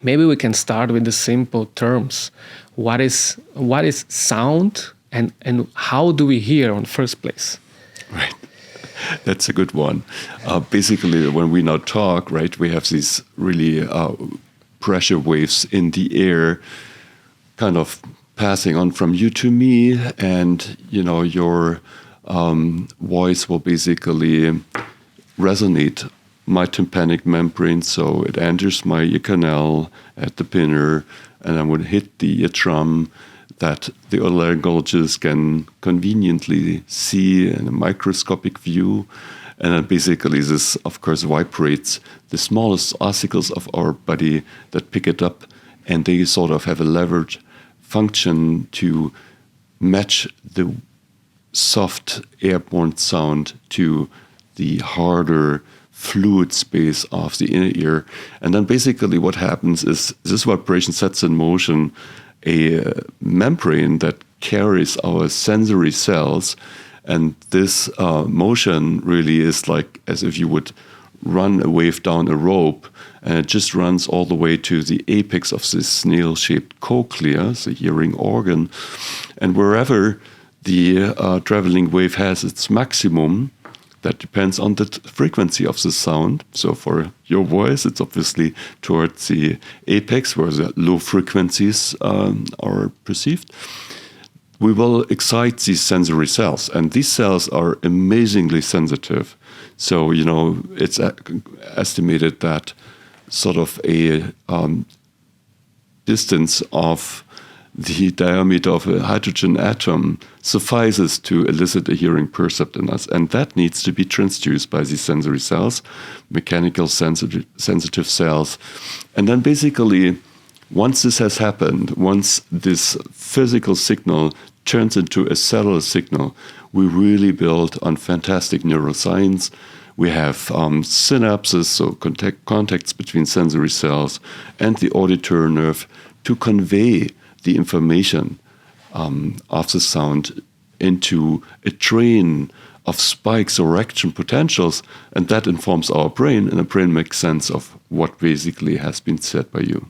maybe we can start with the simple terms. What is sound, and how do we hear in the first place? Right. That's a good one. Basically, when we now talk, right, we have these really pressure waves in the air kind of passing on from you to me, and, your voice will basically resonate my tympanic membrane, so it enters my ear canal at the pinner, and I would hit the eardrum that the otolaryngologist can conveniently see in a microscopic view. And then basically this, of course, vibrates the smallest ossicles of our body that pick it up, and they sort of have a levered function to match the soft airborne sound to the harder fluid space of the inner ear. And then basically what happens is this vibration sets in motion a membrane that carries our sensory cells, and this motion really is like as if you would run a wave down a rope, and it just runs all the way to the apex of this snail-shaped cochlea, the hearing organ, and wherever the traveling wave has its maximum, that depends on the frequency of the sound. So for your voice, it's obviously towards the apex where the low frequencies are perceived. We will excite these sensory cells, and these cells are amazingly sensitive. So, it's estimated that sort of a distance of the diameter of a hydrogen atom suffices to elicit a hearing percept in us. And that needs to be transduced by these sensory cells, mechanical sensitive cells. And then basically, once this has happened, once this physical signal turns into a cellular signal, we really build on fantastic neuroscience. We have synapses, so contacts between sensory cells and the auditory nerve to convey the information of the sound into a train of spikes or action potentials, and that informs our brain, and the brain makes sense of what basically has been said by you.